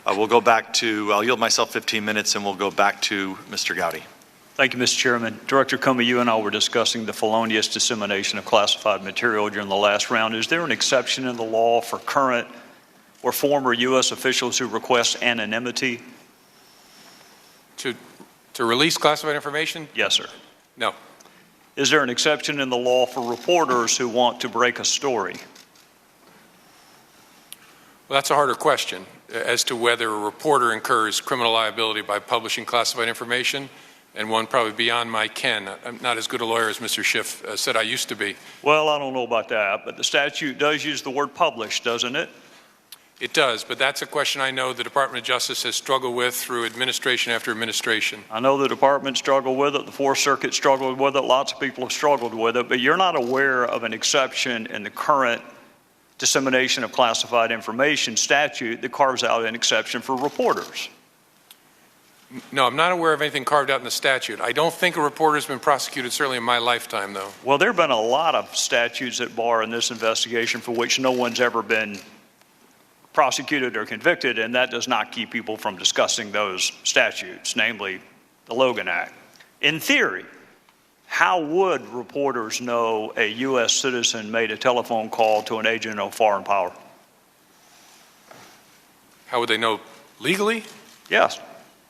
I'll yield myself 15 minutes and we'll go back to Mr. Gowdy. Thank you, Mr. Chairman. Director Comey, you and I were discussing the felonious dissemination of classified material during the last round. Is there an exception in the law for current or former U.S. officials who request anonymity? To release classified information? Yes, sir. No. Is there an exception in the law for reporters who want to break a story? Well, that's a harder question as to whether a reporter incurs criminal liability by publishing classified information, and one probably beyond my ken. I'm not as good a lawyer as Mr. Schiff said I used to be. Well, I don't know about that, but the statute does use the word publish, doesn't it? It does, but that's a question I know the Department of Justice has struggled with through administration after administration. I know the department struggled with it, the Fourth Circuit struggled with it, lots of people have struggled with it, but you're not aware of an exception in the current dissemination of classified information statute that carves out an exception for reporters. No, I'm not aware of anything carved out in the statute. I don't think a reporter has been prosecuted, certainly in my lifetime, though. Well, there have been a lot of statutes that bar in this investigation for which no one's ever been prosecuted or convicted, and that does not keep people from discussing those statutes, namely the Logan Act. In theory, how would reporters know a U.S. citizen made a telephone call to an agent of foreign power? How would they know legally? Yes.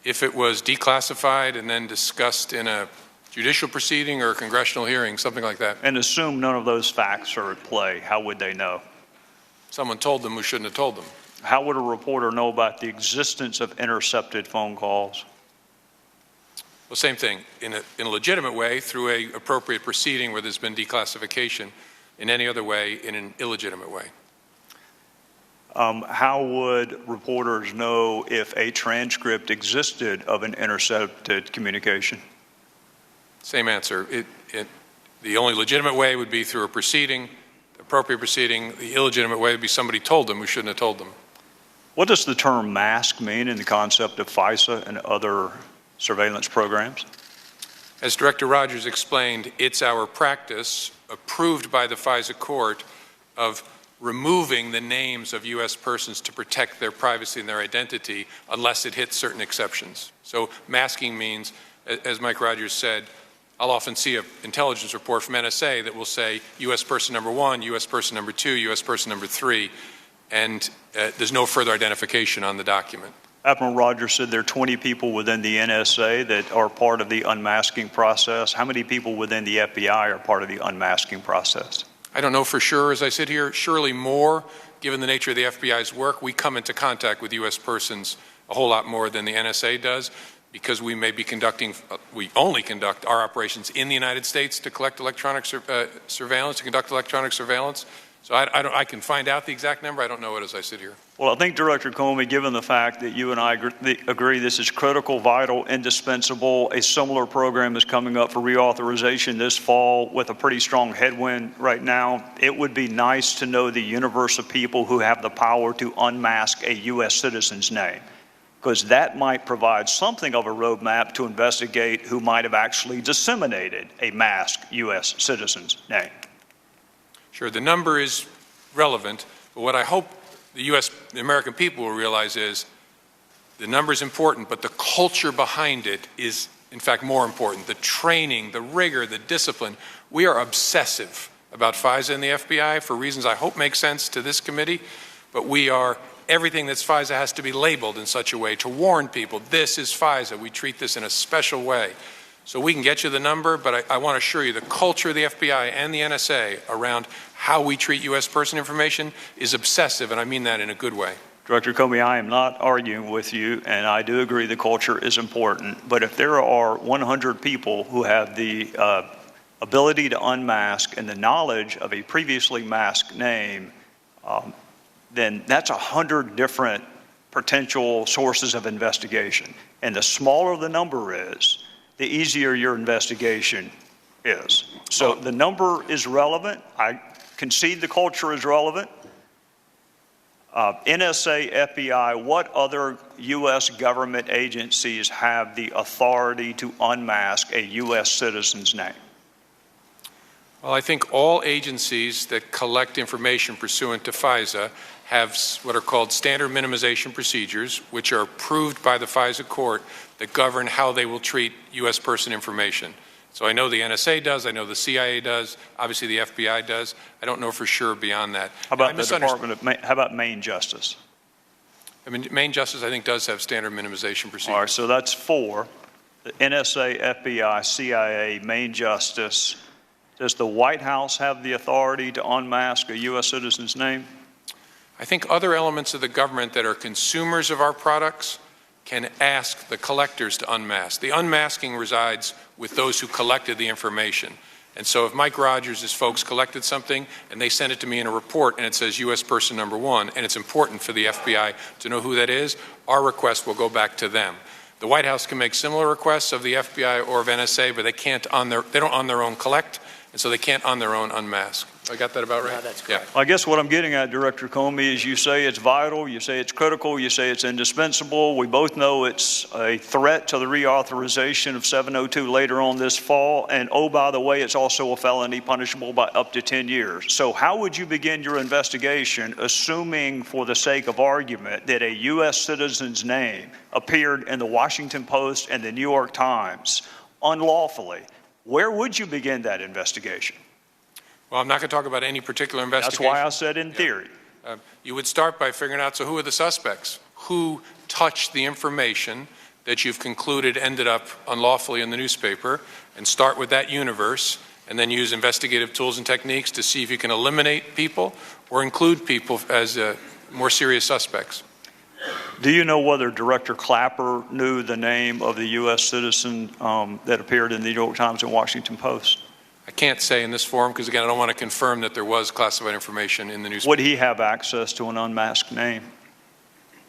If it was declassified and then discussed in a judicial proceeding or a congressional hearing, something like that. And assume none of those facts are at play, how would they know? Someone told them who shouldn't have told them. How would a reporter know about the existence of intercepted phone calls? Well, same thing. In a legitimate way, through an appropriate proceeding where there's been declassification. In any other way, in an illegitimate way. How would reporters know if a transcript existed of an intercepted communication? Same answer. The only legitimate way would be through a proceeding, appropriate proceeding. The illegitimate way would be somebody told them who shouldn't have told them. What does the term mask mean in the concept of FISA and other surveillance programs? As Director Rogers explained, it's our practice, approved by the FISA court, of removing the names of U.S. persons to protect their privacy and their identity unless it hits certain exceptions. So masking means, as Mike Rogers said, I'll often see an intelligence report from NSA that will say U.S. person number 1, U.S. person number 2, U.S. person number 3, and there's no further identification on the document. Admiral Rogers said there are 20 people within the NSA that are part of the unmasking process. How many people within the FBI are part of the unmasking process? I don't know for sure as I sit here. Surely more, given the nature of the FBI's work. We come into contact with U.S. persons a whole lot more than the NSA does because we may be conducting, we only conduct our operations in the United States to collect electronic surveillance, to conduct electronic surveillance. So I can find out the exact number. I don't know it as I sit here. Well, I think, Director Comey, given the fact that you and I agree this is critical, vital, indispensable, a similar program is coming up for reauthorization this fall with a pretty strong headwind right now, it would be nice to know the universe of people who have the power to unmask a U.S. citizen's name, because that might provide something of a roadmap to investigate who might have actually disseminated a masked U.S. citizen's name. Sure, the number is relevant, but what I hope the American people will realize is the number is important, but the culture behind it is, in fact, more important. The training, the rigor, the discipline. We are obsessive about FISA and the FBI for reasons I hope make sense to this committee, but everything that's FISA has to be labeled in such a way to warn people, this is FISA. We treat this in a special way. So we can get you the number, but I want to assure you the culture of the FBI and the NSA around how we treat U.S. person information is obsessive, and I mean that in a good way. Director Comey, I am not arguing with you, and I do agree the culture is important, but if there are 100 people who have the ability to unmask and the knowledge of a previously masked name, then that's 100 different potential sources of investigation. And the smaller the number is, the easier your investigation is. So the number is relevant. I concede the culture is relevant. NSA, FBI, what other U.S. government agencies have the authority to unmask a U.S. citizen's name? Well, I think all agencies that collect information pursuant to FISA have what are called standard minimization procedures, which are approved by the FISA court that govern how they will treat U.S. person information. So I know the NSA does, I know the CIA does, obviously the FBI does. I don't know for sure beyond that. How about the Department of how about Maine Justice? I mean, Maine Justice, I think, does have standard minimization procedures. All right, so that's 4. The NSA, FBI, CIA, Maine Justice. Does the White House have the authority to unmask a U.S. citizen's name? I think other elements of the government that are consumers of our products can ask the collectors to unmask. The unmasking resides with those who collected the information. And so if Mike Rogers' folks collected something and they send it to me in a report and it says U.S. person number 1, and it's important for the FBI to know who that is, our request will go back to them. The White House can make similar requests of the FBI or of NSA, but they don't on their own collect, and so they can't on their own unmask. I got that about right? No, that's correct. I guess what I'm getting at, Director Comey, is you say it's vital, you say it's critical, you say it's indispensable. We both know it's a threat to the reauthorization of 702 later on this fall. And oh, by the way, it's also a felony punishable by up to 10 years. So how would you begin your investigation, assuming for the sake of argument that a U.S. citizen's name appeared in the Washington Post and the New York Times unlawfully? Where would you begin that investigation? Well, I'm not going to talk about any particular investigation. That's why I said in theory. You would start by figuring out, so who are the suspects? Who touched the information that you've concluded ended up unlawfully in the newspaper, and start with that universe, and then use investigative tools and techniques to see if you can eliminate people or include people as more serious suspects. Do you know whether Director Clapper knew the name of the U.S. citizen that appeared in the New York Times and Washington Post? I can't say in this forum because, again, I don't want to confirm that there was classified information in the newspaper. Would he have access to an unmasked name?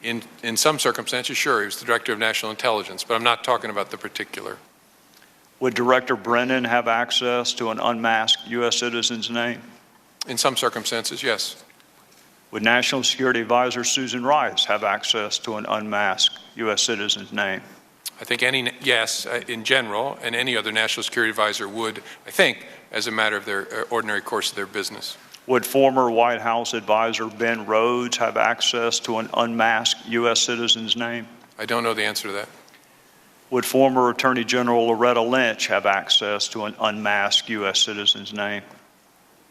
In some circumstances, sure. He was the Director of National Intelligence, but I'm not talking about the particular. Would Director Brennan have access to an unmasked U.S. citizen's name? In some circumstances, yes. Would National Security Advisor Susan Rice have access to an unmasked U.S. citizen's name? I think yes, in general, and any other national security advisor would, I think, as a matter of their ordinary course of their business. Would former White House advisor Ben Rhodes have access to an unmasked U.S. citizen's name? I don't know the answer to that. Would former Attorney General Loretta Lynch have access to an unmasked U.S. citizen's name?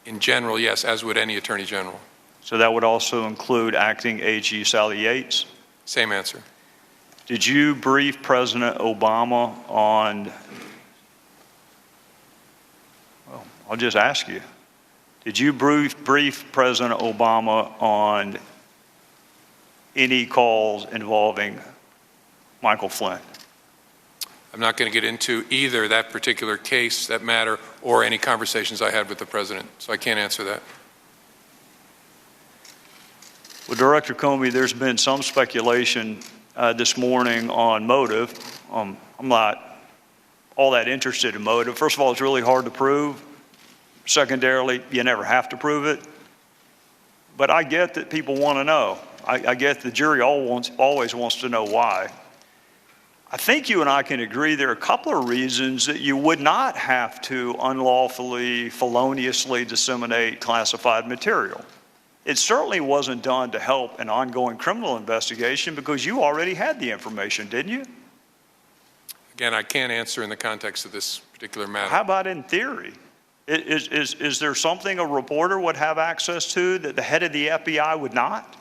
In general, yes, as would any Attorney General. So that would also include acting AG Sally Yates? Same answer. Did you brief President Obama on, well, I'll just ask you, did you brief President Obama on any calls involving Michael Flynn? I'm not going to get into either that particular case, that matter, or any conversations I had with the President, so I can't answer that. Well, Director Comey, there's been some speculation this morning on motive. I'm not all that interested in motive. First of all, it's really hard to prove. Secondarily, you never have to prove it. But I get that people want to know. I get the jury always wants to know why. I think you and I can agree there are a couple of reasons that you would not have to unlawfully, feloniously disseminate classified material. It certainly wasn't done to help an ongoing criminal investigation because you already had the information, didn't you? Again, I can't answer in the context of this particular matter. How about in theory? Is there something a reporter would have access to that the head of the FBI would not?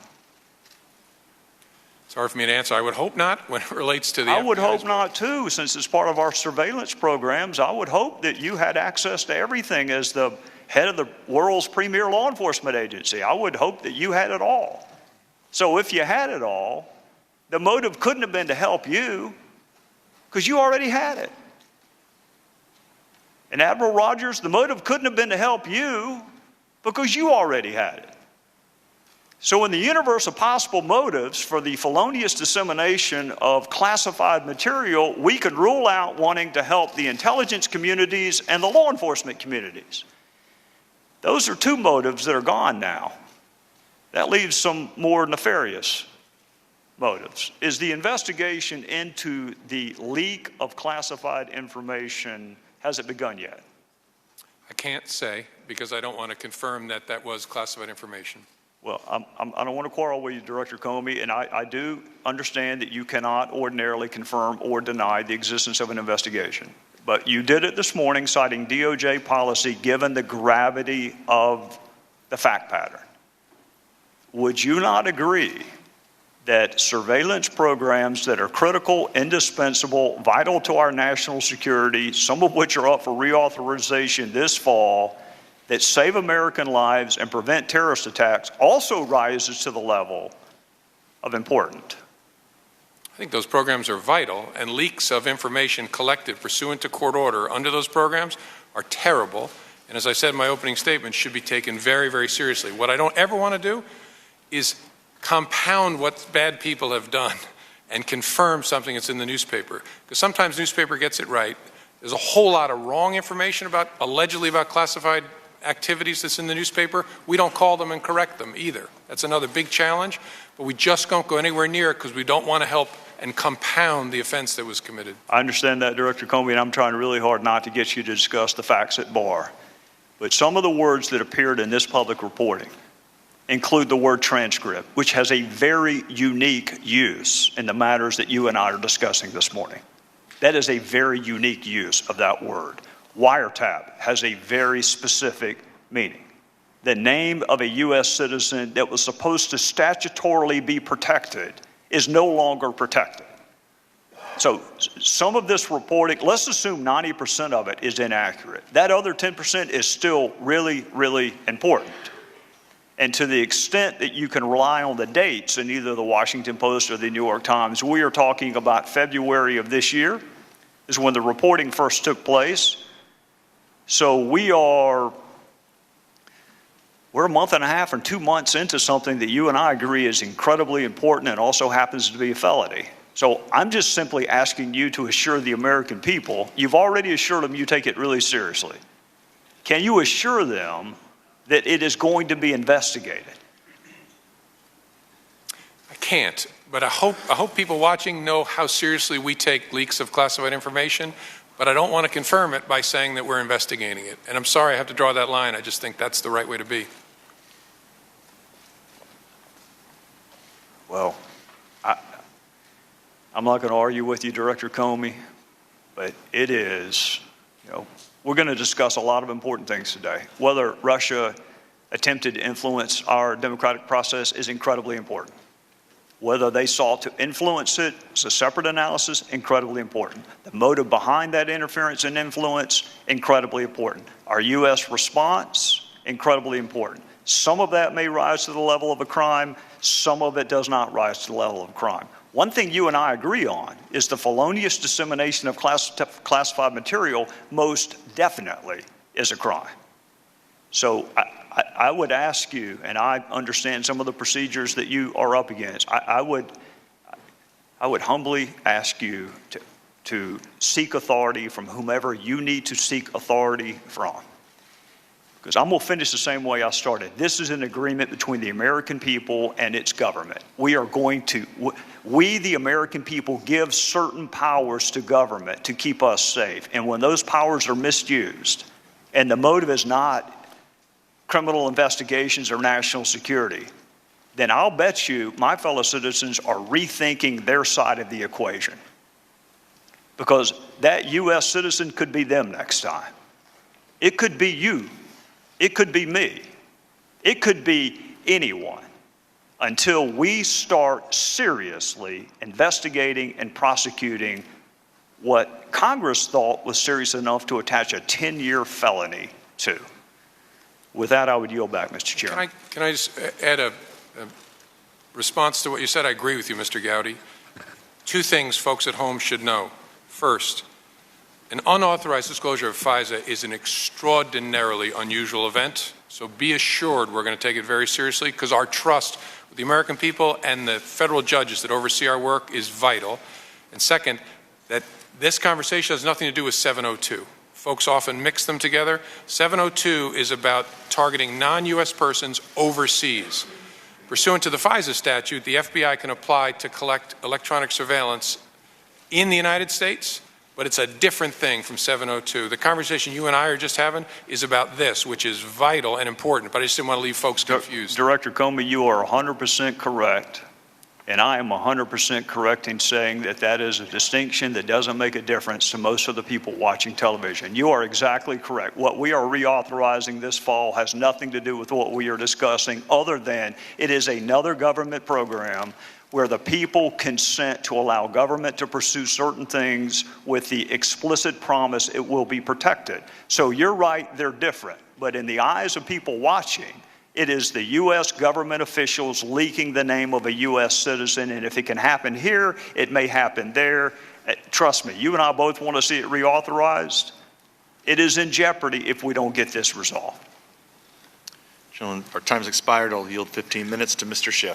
It's hard for me to answer. I would hope not when it relates to the FBI. I would hope not too, since it's part of our surveillance programs. I would hope that you had access to everything as the head of the world's premier law enforcement agency. I would hope that you had it all. So if you had it all, the motive couldn't have been to help you because you already had it. And Admiral Rogers, the motive couldn't have been to help you because you already had it. So in the universe of possible motives for the felonious dissemination of classified material, we could rule out wanting to help the intelligence communities and the law enforcement communities. Those are two motives that are gone now. That leaves some more nefarious motives. Is the investigation into the leak of classified information, has it begun yet? I can't say because I don't want to confirm that that was classified information. Well, I don't want to quarrel with you, Director Comey, and I do understand that you cannot ordinarily confirm or deny the existence of an investigation. But you did it this morning citing DOJ policy given the gravity of the fact pattern. Would you not agree that surveillance programs that are critical, indispensable, vital to our national security, some of which are up for reauthorization this fall, that save American lives and prevent terrorist attacks also rises to the level of important? I think those programs are vital, and leaks of information collected pursuant to court order under those programs are terrible, and as I said in my opening statement, should be taken very, very seriously. What I don't ever want to do is compound what bad people have done and confirm something that's in the newspaper, because sometimes newspaper gets it right. There's a whole lot of wrong information allegedly about classified activities that's in the newspaper. We don't call them and correct them either. That's another big challenge, but we just don't go anywhere near it because we don't want to help and compound the offense that was committed. I understand that, Director Comey, and I'm trying really hard not to get you to discuss the facts at bar. But some of the words that appeared in this public reporting include the word transcript, which has a very unique use in the matters that you and I are discussing this morning. That is a very unique use of that word. Wiretap has a very specific meaning. The name of a U.S. citizen that was supposed to statutorily be protected is no longer protected. So some of this reporting, let's assume 90% of it is inaccurate. That other 10% is still really, really important. And to the extent that you can rely on the dates in either the Washington Post or the New York Times, we are talking about February of this year is when the reporting first took place. So we're a month and a half and 2 months into something that you and I agree is incredibly important and also happens to be a felony. So I'm just simply asking you to assure the American people, you've already assured them you take it really seriously. Can you assure them that it is going to be investigated? I can't, but I hope people watching know how seriously we take leaks of classified information, but I don't want to confirm it by saying that we're investigating it. And I'm sorry I have to draw that line. I just think that's the right way to be. Well, I'm not going to argue with you, Director Comey, but it is, we're going to discuss a lot of important things today. Whether Russia attempted to influence our democratic process is incredibly important. Whether they sought to influence it is a separate analysis, incredibly important. The motive behind that interference and influence, incredibly important. Our U.S. response, incredibly important. Some of that may rise to the level of a crime. Some of it does not rise to the level of a crime. One thing you and I agree on is the felonious dissemination of classified material most definitely is a crime. So I would ask you, and I understand some of the procedures that you are up against, I would humbly ask you to seek authority from whomever you need to seek authority from. Because I'm going to finish the same way I started. This is an agreement between the American people and its government. We, the American people, give certain powers to government to keep us safe. And when those powers are misused, and the motive is not criminal investigations or national security, then I'll bet you my fellow citizens are rethinking their side of the equation. Because that U.S. citizen could be them next time. It could be you. It could be me. It could be anyone until we start seriously investigating and prosecuting what Congress thought was serious enough to attach a 10-year felony to. With that, I would yield back, Mr. Chairman. Can I just add a response to what you said? I agree with you, Mr. Gowdy. Two things folks at home should know. First, an unauthorized disclosure of FISA is an extraordinarily unusual event, so be assured we're going to take it very seriously because our trust with the American people and the federal judges that oversee our work is vital. And second, that this conversation has nothing to do with 702. Folks often mix them together. 702 is about targeting non-U.S. persons overseas. Pursuant to the FISA statute, the FBI can apply to collect electronic surveillance in the United States but it's a different thing from 702. The conversation you and I are just having is about this, which is vital and important, but I just didn't want to leave folks confused. Director Comey, you are 100% correct, and I am 100% correct in saying that that is a distinction that doesn't make a difference to most of the people watching television. You are exactly correct. What we are reauthorizing this fall has nothing to do with what we are discussing, other than it is another government program where the people consent to allow government to pursue certain things with the explicit promise it will be protected. So you're right, they're different. But in the eyes of people watching, it is the U.S. government officials leaking the name of a U.S. citizen, and if it can happen here, it may happen there. Trust me, you and I both want to see it reauthorized. It is in jeopardy if we don't get this resolved. Gentlemen, our time's expired. I'll yield 15 minutes to Mr. Schiff.